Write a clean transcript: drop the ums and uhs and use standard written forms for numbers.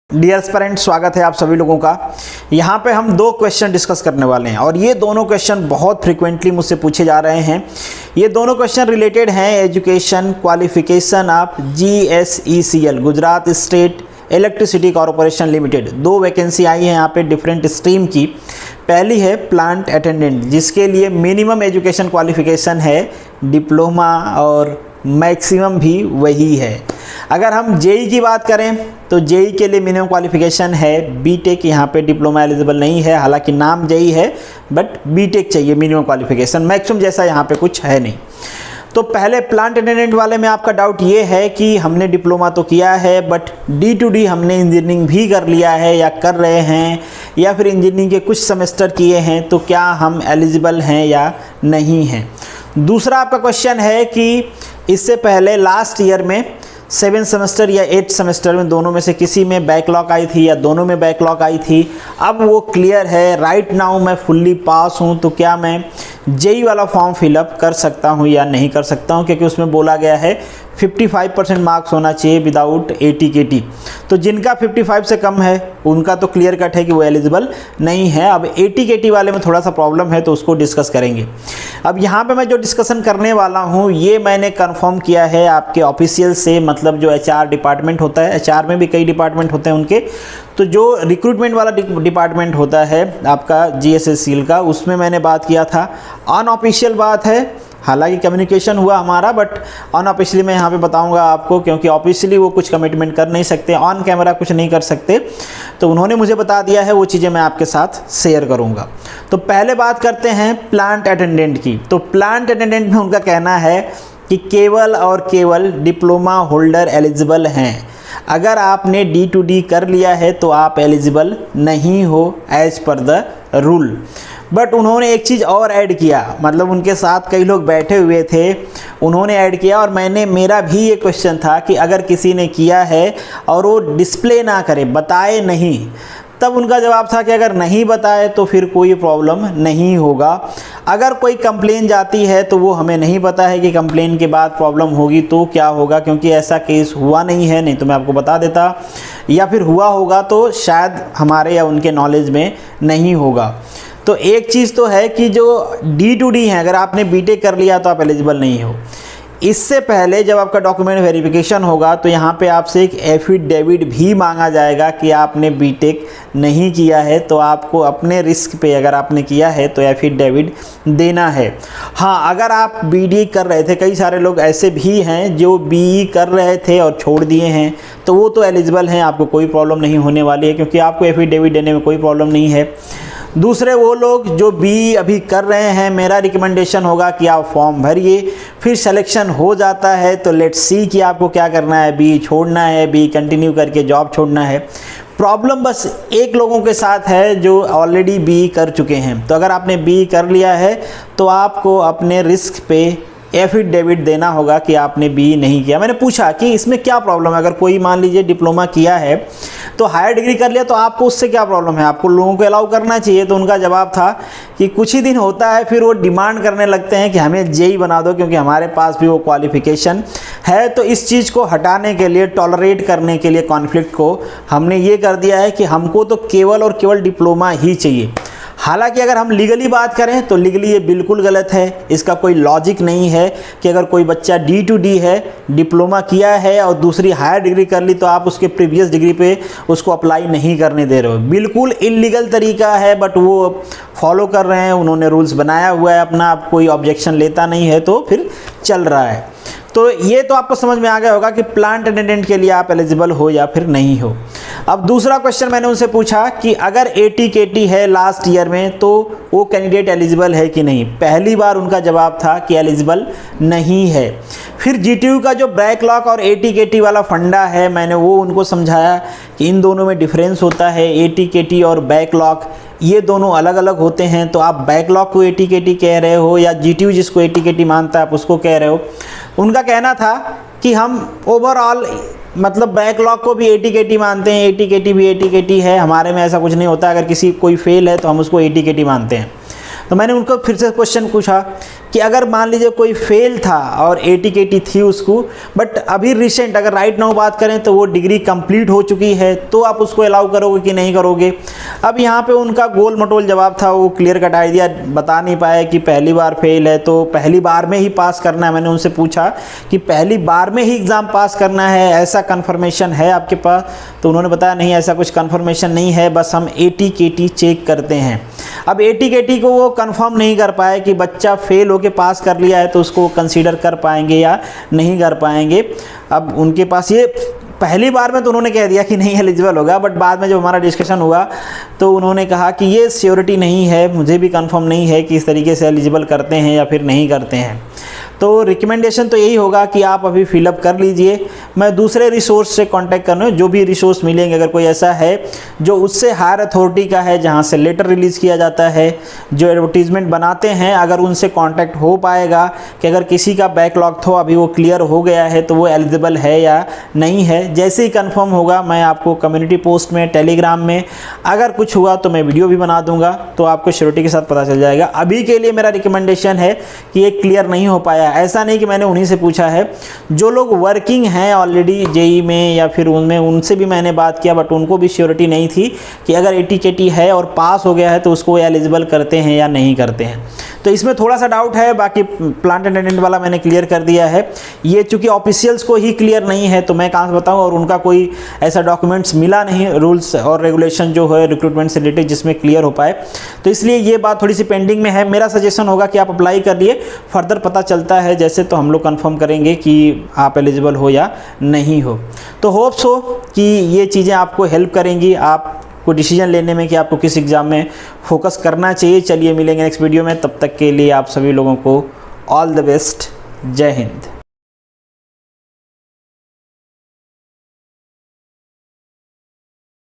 Dear aspirant, स्वागत है आप सभी लोगों का। यहाँ पे हम दो क्वेश्चन डिस्कस करने वाले हैं और ये दोनों क्वेश्चन बहुत फ्रीक्वेंटली मुझसे पूछे जा रहे हैं। ये दोनों क्वेश्चन रिलेटेड हैं education qualification of GSECL, Gujarat state electricity corporation limited. दो वैकेंसी आई है यहाँ पे डिफरेंट स्ट्रीम की। पहली है प्लांट अटेंडेंट, जिसके लिए मिनिमम एजुकेशन क्वालिफिकेशन है डिप्लोमा और मैक्सिमम भी वही है। अगर हम जेई की बात करें तो जेई के लिए मिनिमम क्वालिफिकेशन है बीटेक। यहाँ पे डिप्लोमा एलिजिबल नहीं है, हालांकि नाम जेई है बट बीटेक चाहिए मिनिमम क्वालिफिकेशन। मैक्सिमम जैसा यहाँ पे कुछ है नहीं। तो पहले प्लांट अटेंडेंट वाले में आपका डाउट ये है कि हमने डिप्लोमा तो किया है बट D2D हमने इंजीनियरिंग भी कर लिया है या कर रहे हैं, या फिर इंजीनियरिंग के कुछ सेमेस्टर किए हैं, तो क्या हम एलिजिबल हैं या नहीं हैं। दूसरा आपका क्वेश्चन है कि इससे पहले लास्ट ईयर में 7 सेमेस्टर या 8 सेमेस्टर में दोनों में से किसी में बैकलॉग आई थी या दोनों में बैकलॉग आई थी। अब वो क्लियर है, राइट नाउ मैं फुल्ली पास हूँ, तो क्या मैं जेई वाला फॉर्म फिलअप कर सकता हूँ या नहीं कर सकता हूँ, क्योंकि उसमें बोला गया है 55% मार्क्स होना चाहिए विदाउट AT-KT। तो जिनका 55 से कम है उनका तो क्लियर कट है कि वो एलिजिबल नहीं है। अब AT-KT वाले में थोड़ा सा प्रॉब्लम है, तो उसको डिस्कस करेंगे। अब यहाँ पे मैं जो डिस्कशन करने वाला हूँ ये मैंने कंफर्म किया है आपके ऑफिशियल से, मतलब जो HR डिपार्टमेंट होता है, HR में भी कई डिपार्टमेंट होते हैं उनके, तो जो रिक्रूटमेंट वाला डिपार्टमेंट होता है आपका GSECL का, उसमें मैंने बात किया था। अनऑफिशियल बात है, हालांकि कम्युनिकेशन हुआ हमारा, बट अनऑफिशियली मैं यहाँ पे बताऊंगा आपको, क्योंकि ऑफिशियली वो कुछ कमिटमेंट कर नहीं सकते, ऑन कैमरा कुछ नहीं कर सकते। तो उन्होंने मुझे बता दिया है, वो चीज़ें मैं आपके साथ शेयर करूँगा। तो पहले बात करते हैं प्लांट अटेंडेंट की। तो प्लांट अटेंडेंट में उनका कहना है कि केवल और केवल डिप्लोमा होल्डर एलिजिबल हैं। अगर आपने D2D कर लिया है तो आप एलिजिबल नहीं हो as per the rule. But उन्होंने एक चीज़ और ऐड किया, मतलब उनके साथ कई लोग बैठे हुए थे, उन्होंने ऐड किया, और मेरा भी ये क्वेश्चन था कि अगर किसी ने किया है और वो डिस्प्ले ना करे, बताए नहीं, तब उनका जवाब था कि अगर नहीं बताए तो फिर कोई प्रॉब्लम नहीं होगा। अगर कोई कंप्लेन जाती है तो वो हमें नहीं पता है कि कंप्लेन के बाद प्रॉब्लम होगी तो क्या होगा, क्योंकि ऐसा केस हुआ नहीं है, नहीं तो मैं आपको बता देता, या फिर हुआ होगा तो शायद हमारे या उनके नॉलेज में नहीं होगा। तो एक चीज़ तो है कि जो D2D है, अगर आपने बीटेक कर लिया तो आप एलिजिबल नहीं हो। इससे पहले जब आपका डॉक्यूमेंट वेरिफिकेशन होगा तो यहाँ पे आपसे एक एफिडेविट भी मांगा जाएगा कि आपने बीटेक नहीं किया है, तो आपको अपने रिस्क पे, अगर आपने किया है तो एफिडेविट देना है। हाँ, अगर आप BD कर रहे थे, कई सारे लोग ऐसे भी हैं जो BE कर रहे थे और छोड़ दिए हैं, तो वो तो एलिजिबल हैं, आपको कोई प्रॉब्लम नहीं होने वाली है, क्योंकि आपको एफिडेविट देने में कोई प्रॉब्लम नहीं है। दूसरे वो लोग जो BE अभी कर रहे हैं, मेरा रिकमेंडेशन होगा कि आप फॉर्म भरिए, फिर सिलेक्शन हो जाता है तो लेट्स सी कि आपको क्या करना है, BE छोड़ना है, BE कंटिन्यू करके जॉब छोड़ना है। प्रॉब्लम बस एक लोगों के साथ है जो ऑलरेडी BE कर चुके हैं। तो अगर आपने BE कर लिया है तो आपको अपने रिस्क पे एफिडेविट देना होगा कि आपने BE नहीं किया। मैंने पूछा कि इसमें क्या प्रॉब्लम है, अगर कोई मान लीजिए डिप्लोमा किया है तो हायर डिग्री कर लिया, तो आपको उससे क्या प्रॉब्लम है, आपको लोगों को अलाउ करना चाहिए। तो उनका जवाब था कि कुछ ही दिन होता है फिर वो डिमांड करने लगते हैं कि हमें जेई बना दो, क्योंकि हमारे पास भी वो क्वालिफिकेशन है। तो इस चीज़ को हटाने के लिए, टॉलरेट करने के लिए कॉन्फ्लिक्ट को, हमने ये कर दिया है कि हमको तो केवल और केवल डिप्लोमा ही चाहिए। हालांकि अगर हम लीगली बात करें तो लीगली ये बिल्कुल गलत है, इसका कोई लॉजिक नहीं है कि अगर कोई बच्चा D2D है, डिप्लोमा किया है और दूसरी हायर डिग्री कर ली, तो आप उसके प्रीवियस डिग्री पे उसको अप्लाई नहीं करने दे रहे हो। बिल्कुल इलीगल तरीका है, बट वो फॉलो कर रहे हैं, उन्होंने रूल्स बनाया हुआ है अपना, आप कोई ऑब्जेक्शन लेता नहीं है तो फिर चल रहा है। तो ये तो आपको समझ में आ गया होगा कि प्लांट अटेंडेंट के लिए आप एलिजिबल हो या फिर नहीं हो। अब दूसरा क्वेश्चन मैंने उनसे पूछा कि अगर AT-KT है लास्ट ईयर में तो वो कैंडिडेट एलिजिबल है कि नहीं। पहली बार उनका जवाब था कि एलिजिबल नहीं है। फिर GTU का जो बैकलॉग और AT-KT वाला फंडा है, मैंने वो उनको समझाया कि इन दोनों में डिफरेंस होता है। AT-KT और बैकलॉग ये दोनों अलग अलग होते हैं। तो आप बैकलॉग को AT-KT कह रहे हो या GTU जिसको AT-KT मानता है आप उसको कह रहे हो। उनका कहना था कि हम ओवरऑल, मतलब बैकलॉग को भी AT-KT मानते हैं, AT-KT भी AT-KT है, हमारे में ऐसा कुछ नहीं होता। अगर कोई फेल है तो हम उसको AT-KT मानते हैं। तो मैंने उनको फिर से क्वेश्चन पूछा कि अगर मान लीजिए कोई फेल था और ATKT थी उसको, बट अभी रिसेंट अगर राइट नाउ बात करें तो वो डिग्री कंप्लीट हो चुकी है, तो आप उसको अलाउ करोगे कि नहीं करोगे। अब यहाँ पे उनका गोल मटोल जवाब था, वो क्लियर कट आइडिया बता नहीं पाए कि पहली बार फेल है तो पहली बार में ही पास करना है। मैंने उनसे पूछा कि पहली बार में ही एग्ज़ाम पास करना है, ऐसा कन्फर्मेशन है आपके पास? तो उन्होंने बताया नहीं, ऐसा कुछ कन्फर्मेशन नहीं है, बस हम ATKT चेक करते हैं। अब ATKT को वो कंफर्म नहीं कर पाए कि बच्चा फेल होके पास कर लिया है तो उसको कंसीडर कर पाएंगे या नहीं कर पाएंगे। अब उनके पास ये पहली बार में तो उन्होंने कह दिया कि नहीं एलिजिबल होगा, बट बाद में जब हमारा डिस्कशन हुआ तो उन्होंने कहा कि ये श्योरिटी नहीं है, मुझे भी कंफर्म नहीं है कि इस तरीके से एलिजिबल करते हैं या फिर नहीं करते हैं। तो रिकमेंडेशन तो यही होगा कि आप अभी फिलअप कर लीजिए। मैं दूसरे रिसोर्स से कांटेक्ट कर रहा हूँ, जो भी रिसोर्स मिलेंगे अगर कोई ऐसा है जो उससे हायर अथॉरिटी का है, जहाँ से लेटर रिलीज़ किया जाता है, जो एडवर्टीज़मेंट बनाते हैं, अगर उनसे कांटेक्ट हो पाएगा कि अगर किसी का बैकलॉग था अभी वो क्लियर हो गया है तो वो एलिजिबल है या नहीं है। जैसे ही कंफर्म होगा मैं आपको कम्युनिटी पोस्ट में, टेलीग्राम में अगर कुछ हुआ तो मैं वीडियो भी बना दूंगा, तो आपको श्योरिटी के साथ पता चल जाएगा। अभी के लिए मेरा रिकमेंडेशन है कि ये क्लियर नहीं हो पाया। ऐसा नहीं कि मैंने उन्हीं से पूछा है, जो लोग वर्किंग हैं ऑलरेडी जेई में या फिर उनमें, उनसे भी मैंने बात किया, बट उनको भी श्योरिटी नहीं थी कि अगर ATKT है और पास हो गया है तो उसको एलिजिबल करते हैं या नहीं करते हैं। तो इसमें थोड़ा सा डाउट है, बाकी प्लांट अटेंडेंट वाला मैंने क्लियर कर दिया है। ये चूँकि ऑफिशियल्स को ही क्लियर नहीं है तो मैं कहाँ से बताऊँ, और उनका कोई ऐसा डॉक्यूमेंट्स मिला नहीं, रूल्स और रेगुलेशन जो है रिक्रूटमेंट से रिलेटेड जिसमें क्लियर हो पाए, तो इसलिए ये बात थोड़ी सी पेंडिंग में है। मेरा सजेशन होगा कि आप अप्लाई कर लिए, फर्दर पता चलता है जैसे तो हम लोग कंफर्म करेंगे कि आप एलिजिबल हो या नहीं हो। तो होप्स हो कि ये चीज़ें आपको हेल्प करेंगी आपको डिसीजन लेने में कि आपको किस एग्ज़ाम में फोकस करना चाहिए। चलिए मिलेंगे नेक्स्ट वीडियो में, तब तक के लिए आप सभी लोगों को ऑल द बेस्ट। जय हिंद।